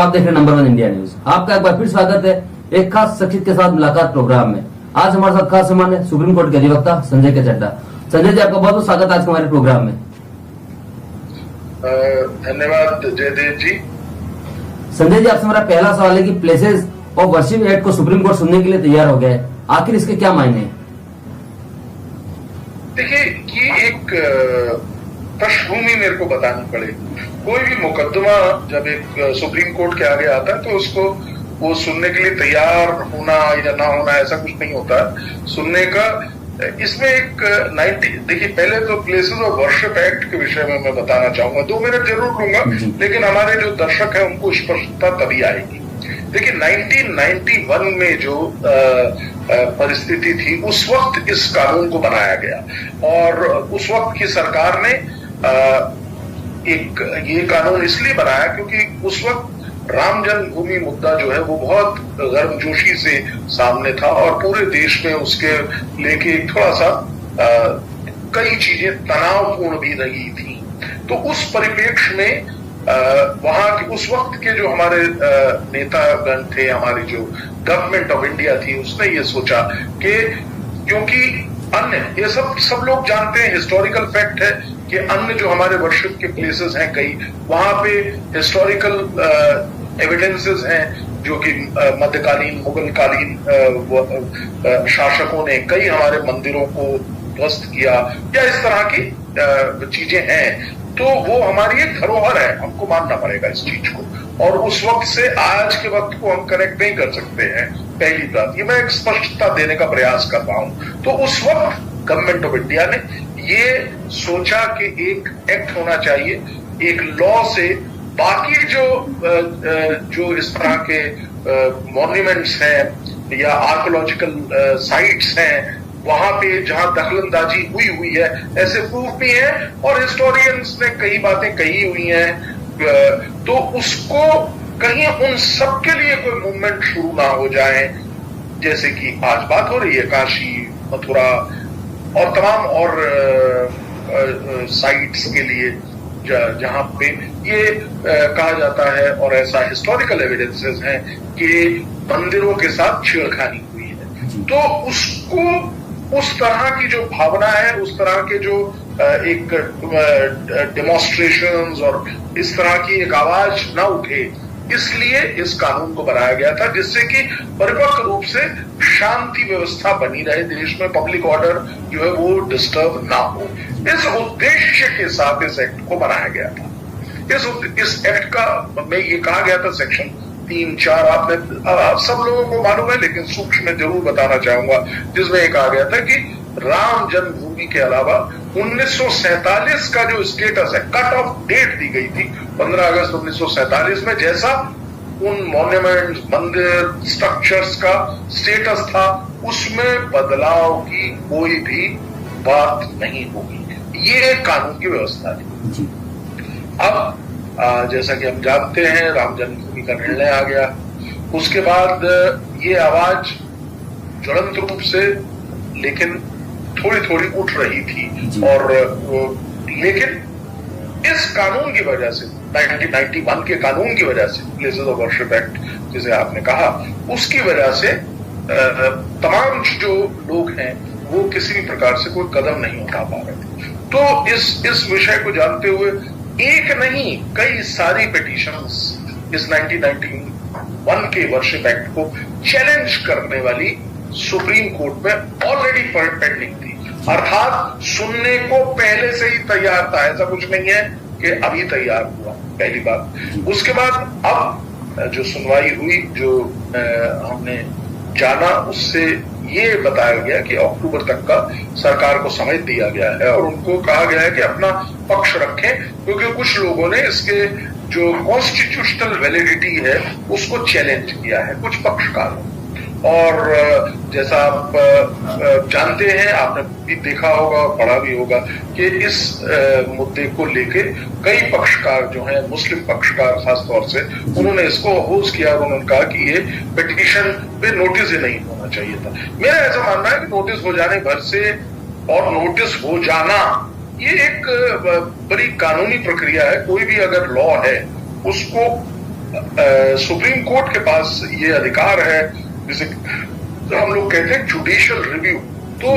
आप देख रहे हैं नंबर 1 इंडिया न्यूज। आपका एक बार फिर स्वागत है एक खास शख्सियत के साथ मुलाकात प्रोग्राम में। आज हमारे साथ खास मेहमान है सुप्रीम कोर्ट के अधिवक्ता संजय के चड्ढा। संजय जी, आपका बहुत बहुत स्वागत आज हमारे प्रोग्राम में। धन्यवाद जयदेव जी। संजय जी, आपसे मेरा पहला सवाल है कि प्लेसेस और वर्शिप एक्ट को सुप्रीम कोर्ट सुनने के लिए तैयार हो गया है, आखिर इसके क्या मायने हैं? देखिए, ये एक पृष्ठभूमि मेरे को बतानी पड़ेगी। कोई भी मुकदमा जब एक सुप्रीम कोर्ट के आगे आता है तो उसको वो सुनने के लिए तैयार होना या ना होना ऐसा कुछ नहीं होता सुनने का। इसमें एक 90 देखिए, पहले तो प्लेसेस ऑफ वर्शिप एक्ट के विषय में मैं बताना चाहूंगा, 2 मिनट जरूर लूंगा, लेकिन हमारे जो दर्शक हैं उनको स्पष्टता तभी आएगी। देखिए, 1991 में जो परिस्थिति थी उस वक्त इस कानून को बनाया गया और उस वक्त की सरकार ने ये कानून इसलिए बनाया क्योंकि उस वक्त राम जन्मभूमि मुद्दा जो है वो बहुत गर्मजोशी से सामने था और पूरे देश में उसके लेके थोड़ा सा कई चीजें तनावपूर्ण भी रही थी। तो उस परिप्रेक्ष्य में वहां के उस वक्त के जो हमारे नेतागण थे, हमारी जो गवर्नमेंट ऑफ इंडिया थी, उसने ये सोचा कि क्योंकि अन्य ये सब लोग जानते हैं, हिस्टोरिकल फैक्ट है कि अन्य जो हमारे वर्शिप के प्लेसेस हैं कई, वहां पे हिस्टोरिकल एविडेंसेस हैं जो कि मध्यकालीन मुगलकालीन शासकों ने कई हमारे मंदिरों को ध्वस्त किया या इस तरह की चीजें हैं। तो वो हमारी एक धरोहर है, हमको मानना पड़ेगा इस चीज को, और उस वक्त से आज के वक्त को हम कनेक्ट नहीं कर सकते हैं। पहली बात ये मैं एक स्पष्टता देने का प्रयास कर रहा हूं। तो उस वक्त गवर्नमेंट ऑफ इंडिया ने ये सोचा कि एक एक्ट होना चाहिए, एक लॉ से बाकी जो इस तरह के मॉन्यूमेंट्स हैं या आर्कोलॉजिकल साइट्स हैं, वहां पे जहां दखलंदाजी हुई है, ऐसे प्रूफ भी है और हिस्टोरियंस ने कई बातें कही हुई हैं। तो उसको कहीं उन सब के लिए कोई मूवमेंट शुरू ना हो जाए, जैसे कि आज बात हो रही है काशी, मथुरा और तमाम और साइट्स के लिए जहां पे ये कहा जाता है और ऐसा हिस्टोरिकल एविडेंसेस हैं कि मंदिरों के साथ छेड़खानी हुई है। तो उसको उस तरह की जो भावना है, उस तरह के जो एक डेमोन्स्ट्रेशंस और इस तरह की एक आवाज ना उठे, इसलिए इस कानून को बनाया गया था, जिससे कि परिपक्व रूप से शांति व्यवस्था बनी रहे देश में, पब्लिक ऑर्डर जो है वो डिस्टर्ब ना हो। इस उद्देश्य के साथ इस एक्ट को बनाया गया था। इस एक्ट का में ये कहा गया था, सेक्शन 3-4 आप सब लोगों को मालूम है, लेकिन सूक्ष्म में जरूर बताना चाहूंगा, जिसमें कहा गया था कि राम जन्मभूमि के अलावा 1947 का जो स्टेटस है, कट ऑफ डेट दी गई थी 15 अगस्त 1947 में, जैसा उन मॉन्यूमेंट्स, मंदिर, स्ट्रक्चर्स का स्टेटस था, उसमें बदलाव की कोई भी बात नहीं होगी। ये कानून की व्यवस्था थी। अब जैसा कि हम जानते हैं, राम जन्मभूमि का निर्णय आ गया। उसके बाद ये आवाज ज्वलंत रूप से लेकिन थोड़ी थोड़ी उठ रही थी, और लेकिन इस कानून की वजह से, 1991 के कानून की वजह से, प्लेसेस ऑफ वर्शिप एक्ट जिसे आपने कहा, उसकी वजह से तमाम जो लोग हैं वो किसी भी प्रकार से कोई कदम नहीं उठा पा रहे थे। तो इस विषय को जानते हुए एक नहीं कई सारी पिटीशंस इस 1991 के वर्शिप एक्ट को चैलेंज करने वाली सुप्रीम कोर्ट में ऑलरेडी पेंडिंग थी, अर्थात सुनने को पहले से ही तैयार था, ऐसा कुछ नहीं है कि अभी तैयार हुआ, पहली बात। उसके बाद अब जो सुनवाई हुई, जो हमने जाना, उससे ये बताया गया कि अक्टूबर तक का सरकार को समय दिया गया है और उनको कहा गया है कि अपना पक्ष रखें, क्योंकि कुछ लोगों ने इसके जो कॉन्स्टिट्यूशनल वैलिडिटी है उसको चैलेंज किया है, कुछ पक्षकारों। और जैसा आप जानते हैं, आपने भी देखा होगा और पढ़ा भी होगा कि इस मुद्दे को लेके कई पक्षकार जो हैं, मुस्लिम पक्षकार खासतौर से, उन्होंने इसको अपोज किया और उन्होंने कहा कि ये पिटीशन पे नोटिस ही नहीं होना चाहिए था। मेरा ऐसा मानना है कि नोटिस हो जाने भर से, और नोटिस हो जाना ये एक बड़ी कानूनी प्रक्रिया है। कोई भी अगर लॉ है उसको सुप्रीम कोर्ट के पास ये अधिकार है, जिसे हम लोग कहते हैं जुडिशियल रिव्यू। तो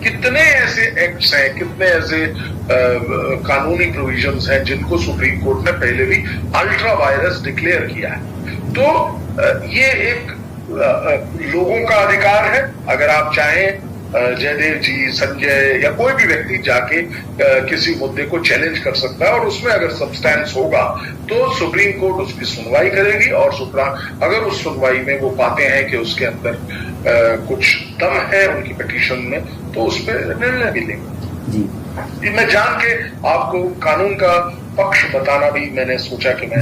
कितने ऐसे एक्ट्स हैं, कितने ऐसे कानूनी प्रोविजंस हैं जिनको सुप्रीम कोर्ट ने पहले भी अल्ट्रा वायरस डिक्लेयर किया है। तो ये एक लोगों का अधिकार है। अगर आप चाहें जयदेव जी, संजय या कोई भी व्यक्ति जाके किसी मुद्दे को चैलेंज कर सकता है, और उसमें अगर सब्सटेंस होगा तो सुप्रीम कोर्ट उसकी सुनवाई करेगी, और अगर उस सुनवाई में वो पाते हैं कि उसके अंदर कुछ दम है उनकी पिटीशन में, तो उस पर निर्णय भी लेंगे। जी, मैं जान के आपको कानून का पक्ष बताना भी मैंने सोचा कि मैं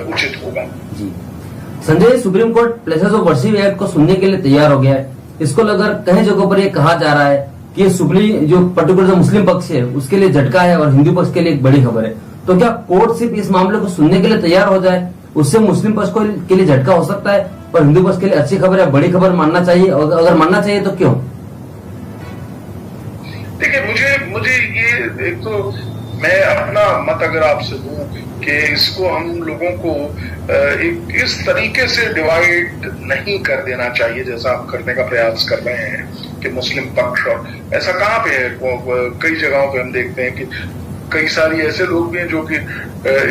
उचित होगा। जी Sanjay, supreme court places of worship act को सुनने के लिए तैयार हो गया है। इसको लेकर कई जगहों पर ये कहा जा रहा है कि सुप्रीम जो पर्टिकुलर जो मुस्लिम पक्ष है उसके लिए झटका है और हिंदू पक्ष के लिए एक बड़ी खबर है। तो क्या कोर्ट सिर्फ इस मामले को सुनने के लिए तैयार हो जाए, उससे मुस्लिम पक्ष के लिए झटका हो सकता है, और हिंदू पक्ष के लिए अच्छी खबर है, बड़ी खबर मानना चाहिए? अगर मानना चाहिए तो क्यों? देखिए, मुझे ये एक तो मैं अपना मत अगर आपसे दूं कि इसको हम लोगों को एक इस तरीके से डिवाइड नहीं कर देना चाहिए जैसा हम करने का प्रयास कर रहे हैं कि मुस्लिम पक्ष, और ऐसा कहाँ पे है। कई जगहों पे हम देखते हैं कि कई सारी ऐसे लोग भी हैं जो कि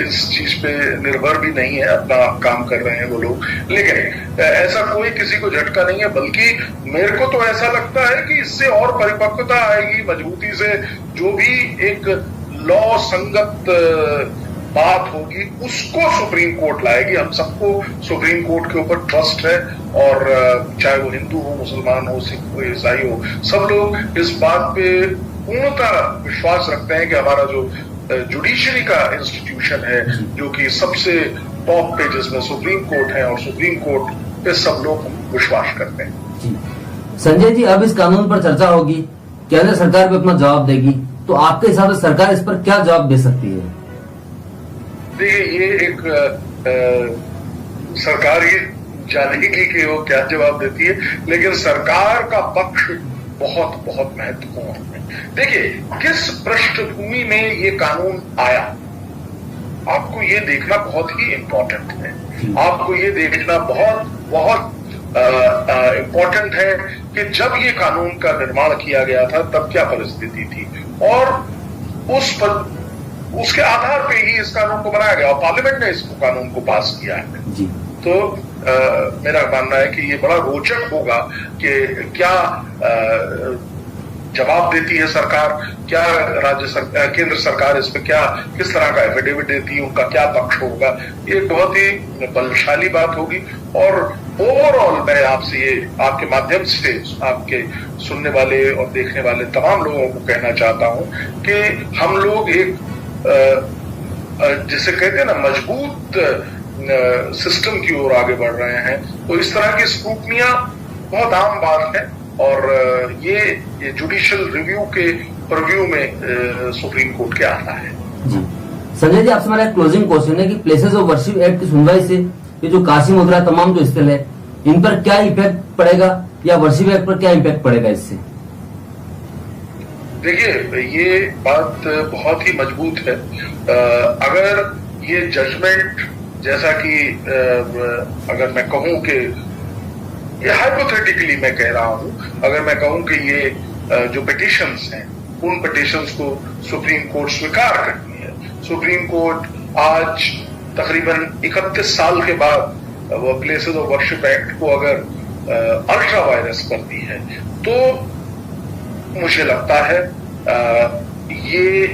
इस चीज पे निर्भर भी नहीं है, अपना काम कर रहे हैं वो लोग। लेकिन ऐसा कोई किसी को झटका नहीं है, बल्कि मेरे को तो ऐसा लगता है कि इससे और परिपक्वता आएगी, मजबूती से जो भी एक लॉ संगत बात होगी उसको सुप्रीम कोर्ट लाएगी। हम सबको सुप्रीम कोर्ट के ऊपर ट्रस्ट है, और चाहे वो हिंदू हो, मुसलमान हो, सिख हो, ईसाई हो, सब लोग इस बात पे पूर्णतः विश्वास रखते हैं कि हमारा जो जुडिशरी का इंस्टीट्यूशन है, जो कि सबसे टॉप पे जिसमें सुप्रीम कोर्ट है, और सुप्रीम कोर्ट पे सब लोग विश्वास करते हैं। संजय जी, अब इस कानून पर चर्चा होगी, केंद्र सरकार भी अपना जवाब देगी, तो आपके हिसाब से सरकार इस पर क्या जवाब दे सकती है? देखिए, ये एक सरकार ही जानेगी कि वो क्या जवाब देती है, लेकिन सरकार का पक्ष बहुत बहुत महत्वपूर्ण है। देखिए, किस पृष्ठभूमि में ये कानून आया, आपको ये देखना बहुत ही इम्पोर्टेंट है। आपको ये देखना बहुत बहुत इम्पोर्टेंट है कि जब ये कानून का निर्माण किया गया था तब क्या परिस्थिति थी, और उसके आधार पे ही इस कानून को बनाया गया, और पार्लियामेंट ने इस कानून को पास किया है। जी। तो मेरा मानना है कि ये बड़ा रोचक होगा कि क्या जवाब देती है सरकार, क्या केंद्र सरकार इस पे किस तरह का एफिडेविट देती है, उनका क्या पक्ष होगा। ये बहुत ही बलशाली बात होगी, और ओवरऑल मैं आपसे ये आपके माध्यम से आपके सुनने वाले और देखने वाले तमाम लोगों को कहना चाहता हूं कि हम लोग एक जिसे कहते हैं ना मजबूत सिस्टम की ओर आगे बढ़ रहे हैं। तो इस तरह की स्क्रूटनियां बहुत आम बात है, और ये जुडिशियल रिव्यू के प्रीव्यू में सुप्रीम कोर्ट के आता है। जी संजय जी, आपसे हमारा क्लोजिंग क्वेश्चन है कि प्लेसेस ऑफ वर्शिप एक्ट की सुनवाई से ये जो काशी मथुरा तमाम जो स्थल है, इन पर क्या इफेक्ट पड़ेगा, या वर्शिप एक्ट पर क्या इम्पैक्ट पड़ेगा इससे? देखिए, ये बात बहुत ही मजबूत है। अगर ये जजमेंट, जैसा कि अगर मैं कहूं कि ये हाइपोथेटिकली मैं कह रहा हूं, अगर मैं कहूं कि ये जो पिटिशंस हैं उन पिटिशंस को सुप्रीम कोर्ट स्वीकार करती है, सुप्रीम कोर्ट आज तकरीबन 31 साल के बाद वो प्लेसेस ऑफ वर्शिप एक्ट को अगर अल्ट्रा वायरस करती है, तो मुझे लगता है ये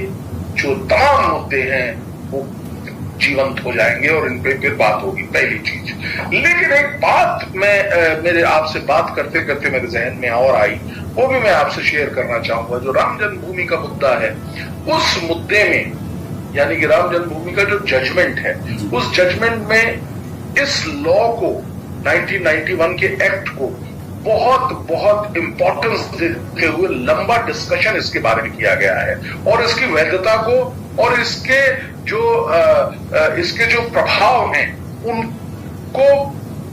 जो तमाम मुद्दे हैं वो जीवंत हो जाएंगे और इन पे फिर बात होगी, पहली चीज। लेकिन एक बात मेरे आपसे बात करते करते मेरे जहन में और आई, वो भी मैं आपसे शेयर करना चाहूंगा। जो राम जन्मभूमि का मुद्दा है, उस मुद्दे में यानी कि राम जन्मभूमि का जो जजमेंट है, उस जजमेंट में इस लॉ को 1991 के एक्ट को बहुत बहुत इंपॉर्टेंस देते हुए लंबा डिस्कशन इसके बारे में किया गया है, और इसकी वैधता को और इसके जो प्रभाव हैं उनको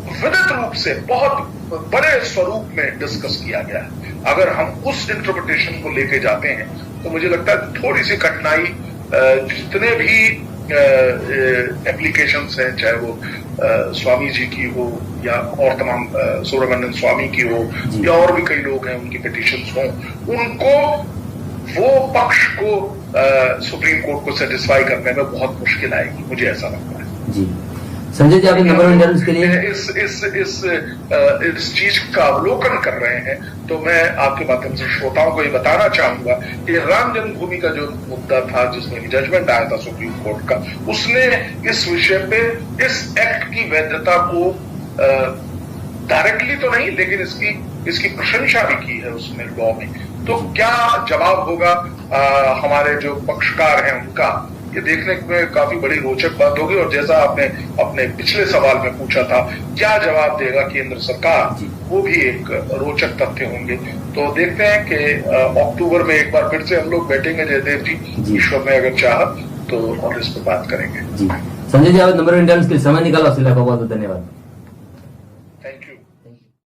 विविध रूप से बहुत बड़े स्वरूप में डिस्कस किया गया है। अगर हम उस इंटरप्रिटेशन को लेके जाते हैं तो मुझे लगता है थोड़ी सी कठिनाई जितने भी एप्लीकेशंस हैं, चाहे वो स्वामी जी की हो या और तमाम सुब्रमण्यम स्वामी की हो या और भी कई लोग हैं उनकी पिटीशंस हों, उनको वो पक्ष को सुप्रीम कोर्ट को सेटिस्फाई करने में बहुत मुश्किल आएगी, मुझे ऐसा लगता है। जी संजय जी, आप नंबर 1 इंटरव्यूज के लिए इस चीज का अवलोकन कर रहे हैं, तो मैं आपके माध्यम से श्रोताओं को ये बताना चाहूंगा कि राम जन्मभूमि का जो मुद्दा था, जिसमें जजमेंट आया था सुप्रीम कोर्ट का, उसने इस विषय पे इस एक्ट की वैधता को डायरेक्टली तो नहीं, लेकिन इसकी प्रशंसा भी की है उसने लॉ में। तो क्या जवाब होगा हमारे जो पक्षकार हैं उनका, ये देखने में काफी बड़ी रोचक बात होगी। और जैसा आपने अपने पिछले सवाल में पूछा था, क्या जवाब देगा केंद्र सरकार, वो भी एक रोचक तथ्य होंगे। तो देखते हैं कि अक्टूबर में एक बार फिर से हम लोग बैठेंगे जयदेव जी, ईश्वर ने अगर चाहा तो, और इस पर बात करेंगे। जी संजय जी, आप नंबर 1 इंटरव्यूज के लिए समय निकाला, उसके लिए बहुत बहुत धन्यवाद। Thank you.